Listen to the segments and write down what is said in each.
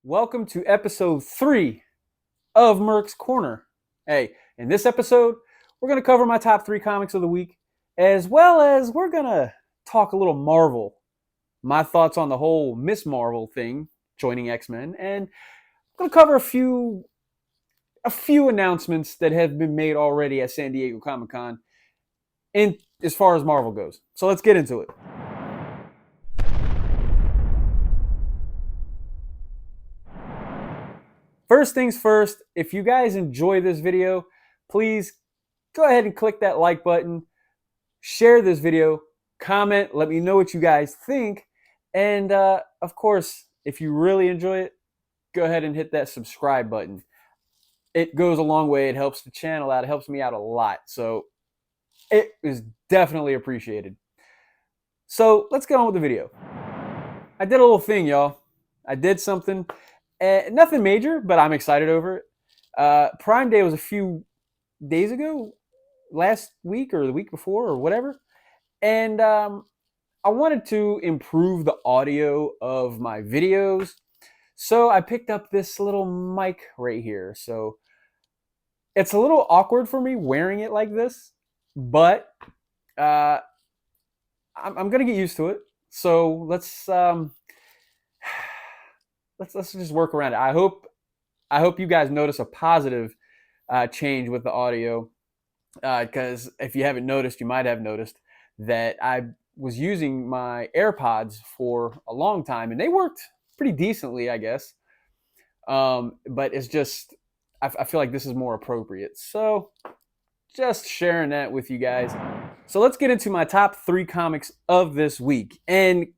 Welcome to episode 3 of Mercs Corner. Hey, in this episode, we're going to cover my top 3 comics of the week, as well as we're going to talk a little Marvel, my thoughts on the whole Miss Marvel thing, joining X-Men, and I'm going to cover a few announcements that have been made already at San Diego Comic-Con in as far as Marvel goes. So let's get into it. First things first, if you guys enjoy this video, please go ahead and click that like button, share this video, comment, let me know what you guys think, and of course, if you really enjoy it, go ahead and hit that subscribe button. It goes a long way. It helps the channel out. It helps me out a lot. So it is definitely appreciated. So let's get on with the video. I did a little thing, y'all. I did something. Nothing major, but I'm excited over it. Prime Day was a few days ago, last week or the week before or whatever. And I wanted to improve the audio of my videos. So I picked up this little mic right here. So it's a little awkward for me wearing it like this, but I'm going to get used to it. So let's just work around it. I hope you guys notice a positive change with the audio, because if you haven't noticed, you might have noticed that I was using my AirPods for a long time, and they worked pretty decently, I guess. But it's just I feel like this is more appropriate. So just sharing that with you guys. So let's get into my top 3 comics of this week. And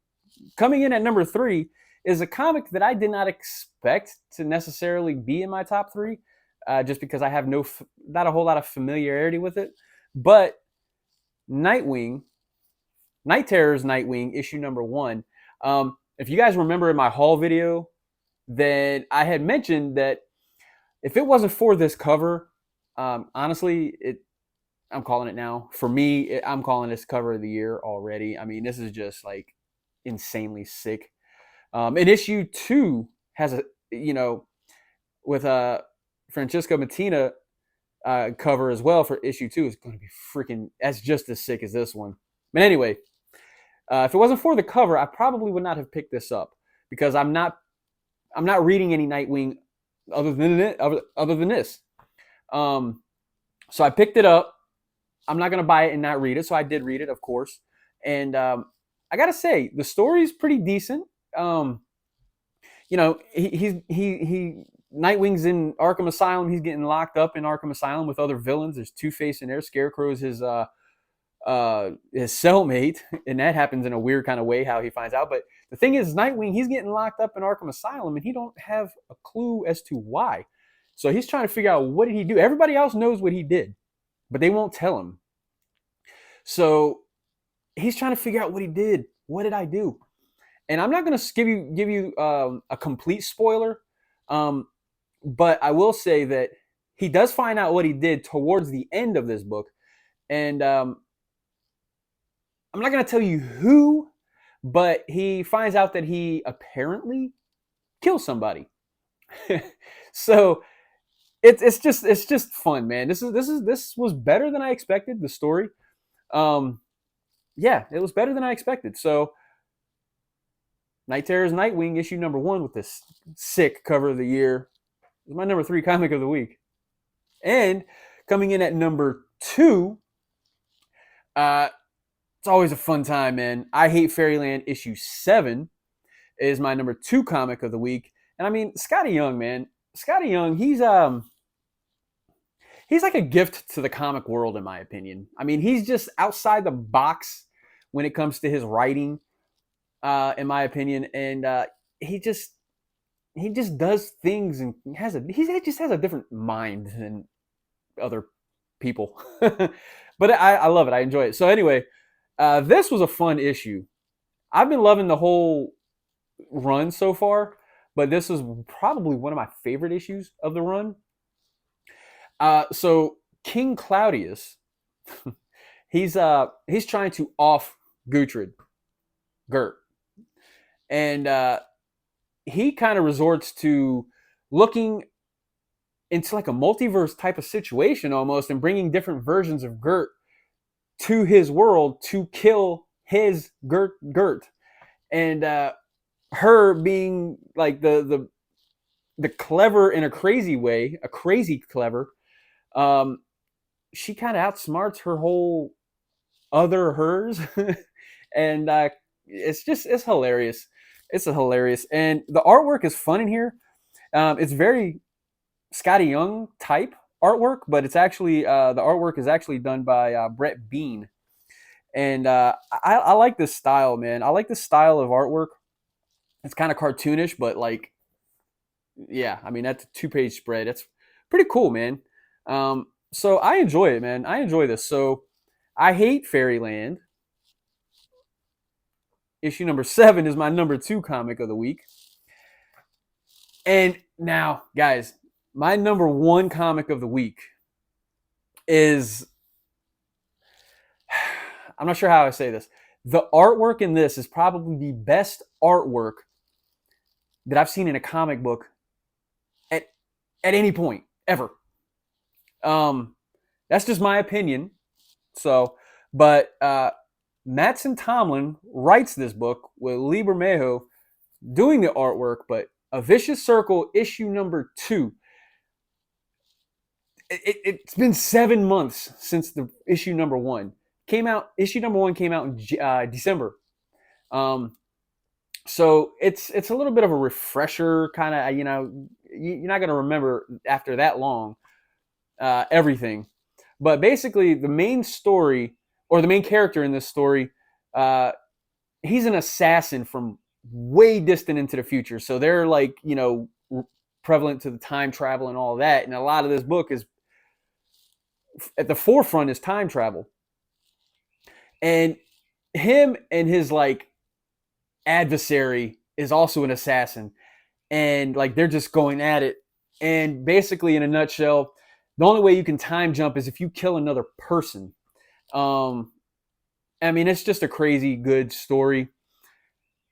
coming in at number 3 is a comic that I did not expect to necessarily be in my top 3, just because I have not a whole lot of familiarity with it. But Nightwing, Night Terror's Nightwing, issue number 1. If you guys remember in my haul video, then I had mentioned that if it wasn't for this cover, honestly, I'm calling it now. For me, I'm calling this cover of the year already. I mean, this is just like insanely sick. And issue 2 has with Francesco Mattina cover as well for issue 2 is going to be freaking, that's just as sick as this one. But anyway, if it wasn't for the cover, I probably would not have picked this up, because I'm not reading any Nightwing other than this. So I picked it up. I'm not going to buy it and not read it. So I did read it, of course. And I got to say, the story's pretty decent. Nightwing's in Arkham Asylum. He's getting locked up in Arkham Asylum with other villains. There's Two-Face in there. Scarecrow's his cellmate, and that happens in a weird kind of way how he finds out. But the thing is, Nightwing, he's getting locked up in Arkham Asylum, and he don't have a clue as to why. So he's trying to figure out, what did he do? Everybody else knows what he did, but they won't tell him. So he's trying to figure out what he did. What did I do? And I'm not going to give you a complete spoiler, but I will say that he does find out what he did towards the end of this book. And I'm not going to tell you who, but he finds out that he apparently killed somebody. So it's just fun, man. This was better than I expected. The story, yeah, it was better than I expected. So Night Terror's Nightwing, issue number 1, with this sick cover of the year, is my number 3 comic of the week. And coming in at number 2, it's always a fun time, man. I Hate Fairyland, issue 7 is my number 2 comic of the week. And I mean, Scotty Young, man. Scotty Young, he's like a gift to the comic world, in my opinion. I mean, he's just outside the box when it comes to his writing, in my opinion. And he just does things, and he just has a different mind than other people. But I love it. I enjoy it. So anyway, this was a fun issue. I've been loving the whole run so far, but this is probably one of my favorite issues of the run. So King Claudius, he's trying to off Gert, and he kind of resorts to looking into like a multiverse type of situation almost, and bringing different versions of Gert to his world to kill his Gert, and her being like the clever in a crazy way, a crazy clever. Um, she kind of outsmarts her whole other hers, and it's hilarious. It's a hilarious, and the artwork is fun in here. It's very Scotty Young type artwork, but it's actually the artwork is actually done by Brett Bean, and I like this style, man. I like this style of artwork. It's kind of cartoonish, but like, yeah, I mean that's a 2-page spread. It's pretty cool, man. So I enjoy it, man. I enjoy this. So I hate Fairyland. Issue number 7 is my number 2 comic of the week. And now, guys, my number 1 comic of the week is, I'm not sure how I say this. The artwork in this is probably the best artwork that I've seen in a comic book at any point ever. That's just my opinion. So, but Mattson Tomlin writes this book with Lee Bermejo doing the artwork, but A Vicious Circle issue number 2. It's been 7 months since the issue number 1 came out. Issue number 1 came out in December. So it's a little bit of a refresher, kind of, you're not going to remember after that long everything. But basically, the main story, or the main character in this story, he's an assassin from way distant into the future. So they're like, prevalent to the time travel and all that. And a lot of this book is, at the forefront is time travel. And him and his like adversary is also an assassin. And like they're just going at it. And basically, in a nutshell, the only way you can time jump is if you kill another person. I mean, it's just a crazy good story.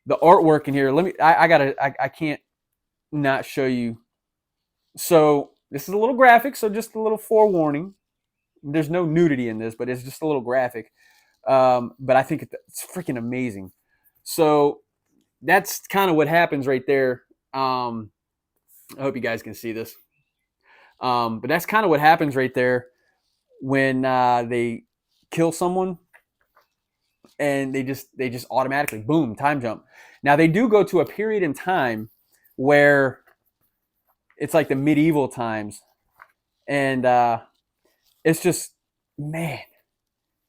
The artwork in here, I can't not show you. So this is a little graphic, so just a little forewarning. There's no nudity in this, but it's just a little graphic. But I think it's freaking amazing. So that's kind of what happens right there. I hope you guys can see this. But that's kind of what happens right there when they kill someone, and they just automatically, boom, time jump. Now they do go to a period in time where it's like the medieval times, and it's just, man,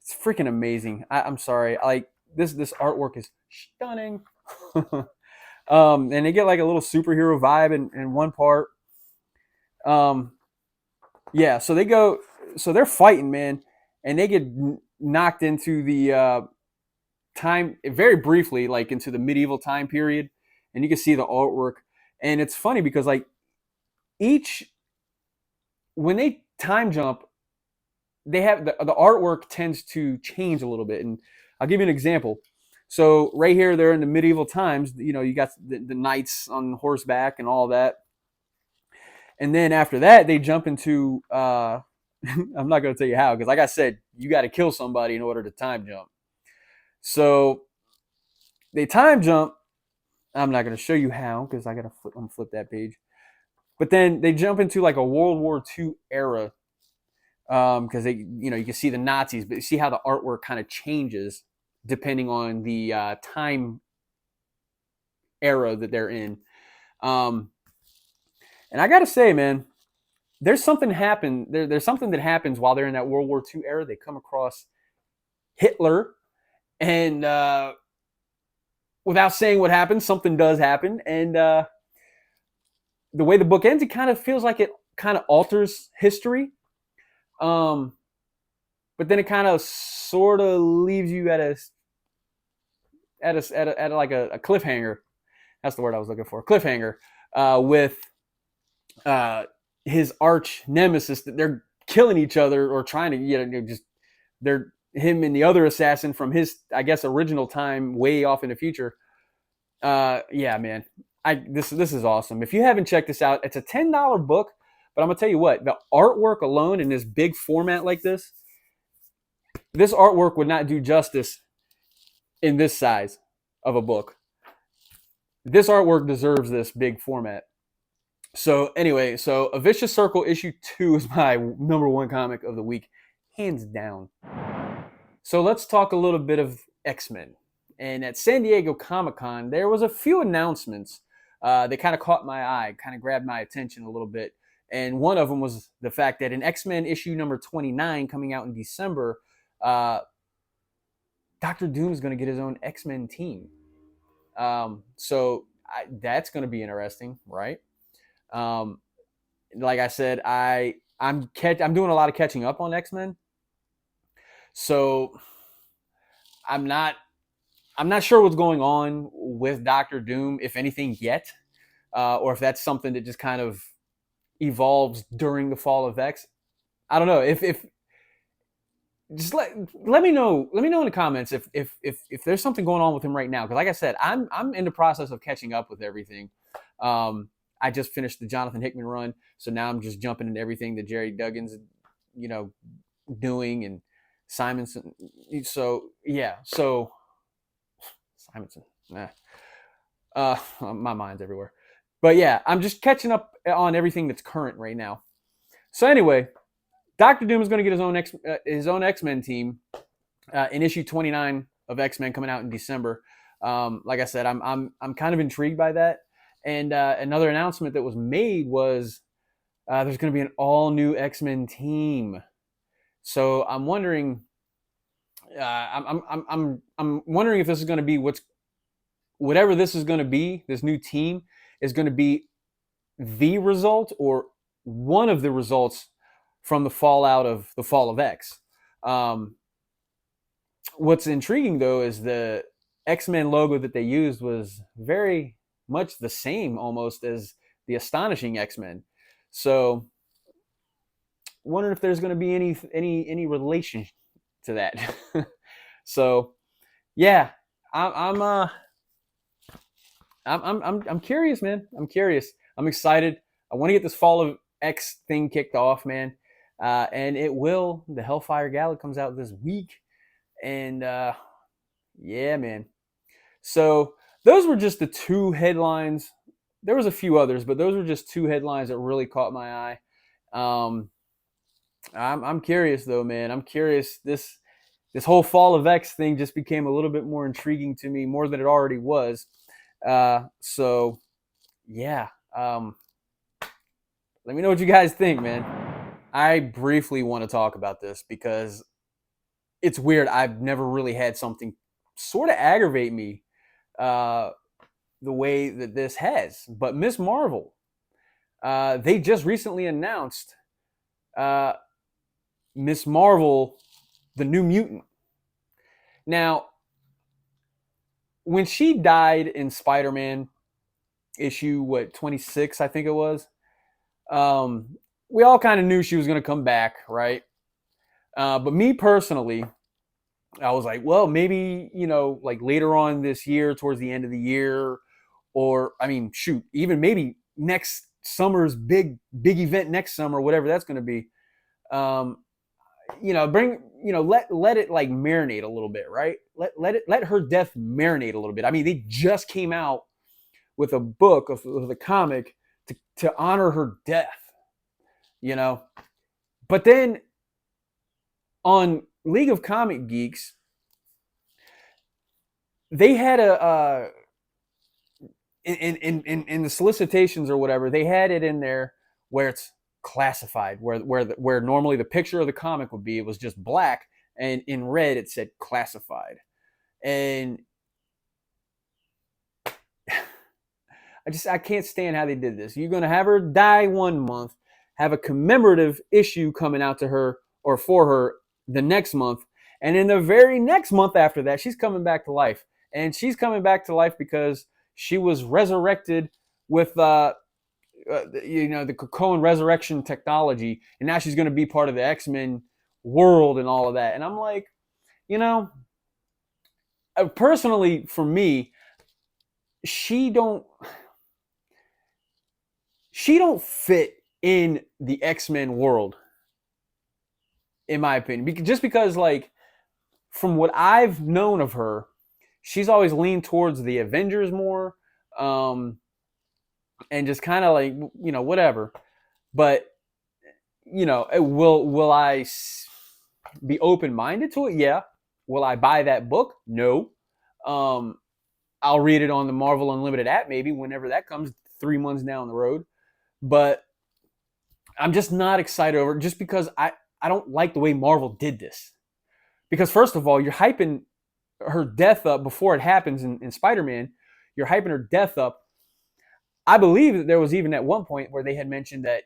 it's freaking amazing. I'm sorry, like this artwork is stunning. And they get like a little superhero vibe in one part. Yeah, so they're fighting, man, and they get knocked into the time very briefly, like into the medieval time period, and you can see the artwork. And it's funny because like when they time jump, they have the artwork tends to change a little bit. And I'll give you an example. So right here, they're in the medieval times. You got the knights on horseback and all that. And then after that, they jump into, I'm not going to tell you how, because like I said, you got to kill somebody in order to time jump. So they time jump. I'm not going to show you how, because I'm going to flip that page. But then they jump into like a World War II era, because you can see the Nazis, but you see how the artwork kind of changes depending on the time era that they're in. And I gotta say, man, there's something there's something that happens while they're in that World War II era. They come across Hitler, and without saying what happens, something does happen. And the way the book ends, it kind of feels like it kind of alters history. But then it kind of sort of leaves you at a like a cliffhanger. That's the word I was looking for. Cliffhanger with his arch nemesis, that they're killing each other or trying to, they're him and the other assassin from his, I guess, original time way off in the future. Yeah, man. this is awesome. If you haven't checked this out, it's a $10 book, but I'm gonna tell you what, the artwork alone in this big format like this artwork would not do justice in this size of a book. This artwork deserves this big format. So anyway, so A Vicious Circle issue 2 is my number one comic of the week, hands down. So let's talk a little bit of X-Men. And at San Diego Comic-Con, there was a few announcements that kind of caught my eye, kind of grabbed my attention a little bit. And one of them was the fact that in X-Men issue number 29 coming out in December, Dr. Doom is going to get his own X-Men team. So that's going to be interesting, right? Like I said, I'm doing a lot of catching up on X-Men. So I'm not sure what's going on with Dr. Doom, if anything yet, or if that's something that just kind of evolves during the Fall of X. I don't know. If just let me know in the comments if there's something going on with him right now, because like I said, I'm in the process of catching up with everything. I just finished the Jonathan Hickman run, so now I'm just jumping into everything that Jerry Duggan's doing, and Simonson. So yeah, so Simonson, my mind's everywhere. But yeah, I'm just catching up on everything that's current right now. So anyway, Dr. Doom is going to get his own X-Men team in issue 29 of X-Men coming out in December. Like I said, I'm kind of intrigued by that. And another announcement that was made was there's going to be an all new X-Men team. So I'm wondering. I'm wondering if this is going to be whatever this is going to be. This new team is going to be the result or one of the results from the fallout of the Fall of X. What's intriguing though is the X-Men logo that they used was very much the same almost as the Astonishing X-Men. So wondering if there's going to be any relation to that. So yeah, I'm curious, man. I'm curious. I'm excited. I want to get this Fall of X thing kicked off, man. And it will. The Hellfire Gala comes out this week. And yeah, man. So those were just the two headlines. There was a few others, but those were just two headlines that really caught my eye. I'm curious though, man. I'm curious. This whole Fall of X thing just became a little bit more intriguing to me, more than it already was. So yeah. Let me know what you guys think, man. I briefly want to talk about this because it's weird. I've never really had something sort of aggravate me the way that this has. But Ms. Marvel, they just recently announced Ms. Marvel, the New Mutant. Now, when she died in Spider-Man issue, 26, I think it was, we all kind of knew she was going to come back, right? But me personally, I was like, well, maybe, like later on this year, towards the end of the year, or, I mean, shoot, even maybe next summer's big event next summer, whatever that's going to be. Let it like marinate a little bit, right? Let her death marinate a little bit. I mean, they just came out with a book of a comic to honor her death, But then on League of Comic Geeks, they had in the solicitations or whatever, they had it in there where it's classified, where normally the picture of the comic would be, it was just black, and in red it said classified. And I can't stand how they did this. You're going to have her die one month, have a commemorative issue coming out to her or for her the next month, and in the very next month after that, she's coming back to life. And she's coming back to life because she was resurrected with the Krakoan resurrection technology, and now she's going to be part of the X-Men world and all of that. And I'm like, personally for me, she don't fit in the X-Men world, in my opinion. Just because, like, from what I've known of her, she's always leaned towards the Avengers more, and just kind of like, whatever. But will I be open minded to it? Yeah. Will I buy that book? No. I'll read it on the Marvel Unlimited app maybe whenever that comes 3 months down the road. But I'm just not excited over it just because I don't like the way Marvel did this. Because first of all, you're hyping her death up before it happens in Spider-Man. You're hyping her death up. I believe that there was even at one point where they had mentioned that,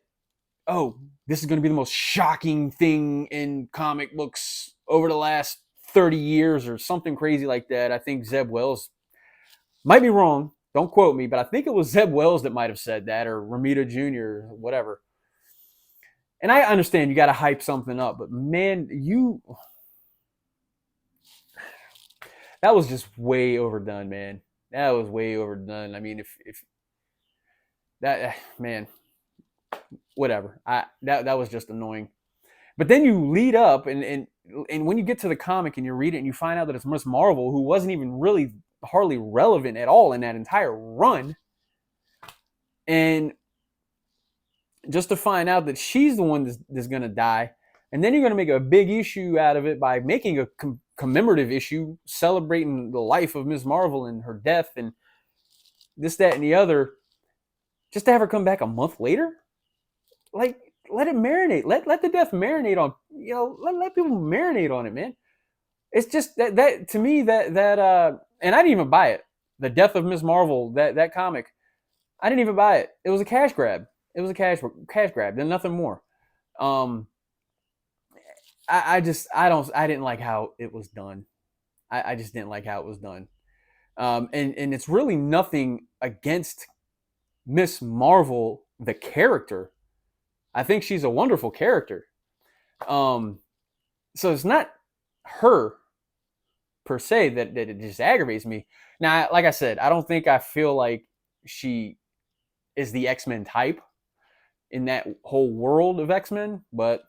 oh, this is going to be the most shocking thing in comic books over the last 30 years or something crazy like that. I think Zeb Wells, might be wrong, don't quote me, but I think it was Zeb Wells that might have said that, or Ramita Jr., whatever. And I understand you got to hype something up, but man, that was just way overdone, man. That was way overdone. I mean, if that, man, whatever. That was just annoying. But then you lead up, and when you get to the comic and you read it and you find out that it's Miss Marvel, who wasn't even really hardly relevant at all in that entire run, and just to find out that she's the one that's going to die, and then you're going to make a big issue out of it by making a commemorative issue celebrating the life of Miss Marvel and her death and this, that, and the other, just to have her come back a month later? Like, let it marinate. Let the death marinate on, let people marinate on it, man. It's just that to me, and I didn't even buy it. The Death of Miss Marvel, that comic, I didn't even buy it. It was a cash grab. It was a cash grab. Then nothing more. I didn't like how it was done. I just didn't like how it was done. And it's really nothing against Miss Marvel, the character. I think she's a wonderful character. So it's not her per se that it just aggravates me. Now, like I said, I don't think I feel like she is the X-Men type in that whole world of X-Men, but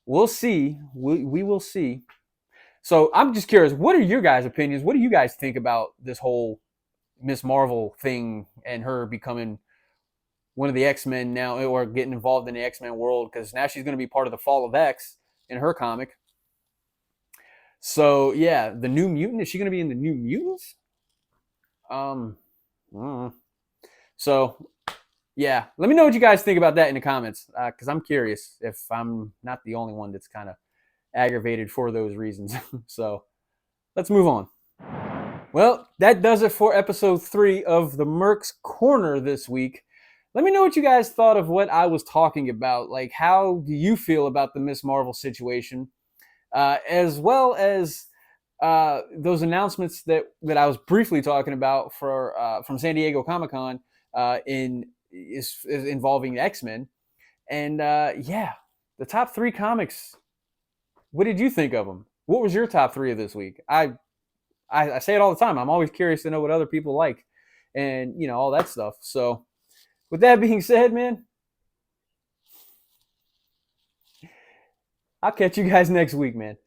we'll see. We will see. So I'm just curious, what are your guys' opinions? What do you guys think about this whole Miss Marvel thing and her becoming one of the X-Men now, or getting involved in the X-Men world? Because now she's going to be part of the Fall of X in her comic. So yeah, the New Mutant, is she going to be in the New Mutants? So yeah, let me know what you guys think about that in the comments, because I'm curious if I'm not the only one that's kind of aggravated for those reasons. So let's move on. Well, that does it for episode 3 of the Mercs Corner this week. Let me know what you guys thought of what I was talking about. Like, how do you feel about the Miss Marvel situation? As well as those announcements that I was briefly talking about from San Diego Comic-Con is involving X-Men. And yeah, the top 3 comics. What did you think of them? What was your top 3 of this week? I say it all the time. I'm always curious to know what other people like, and all that stuff. So with that being said, man, I'll catch you guys next week, man.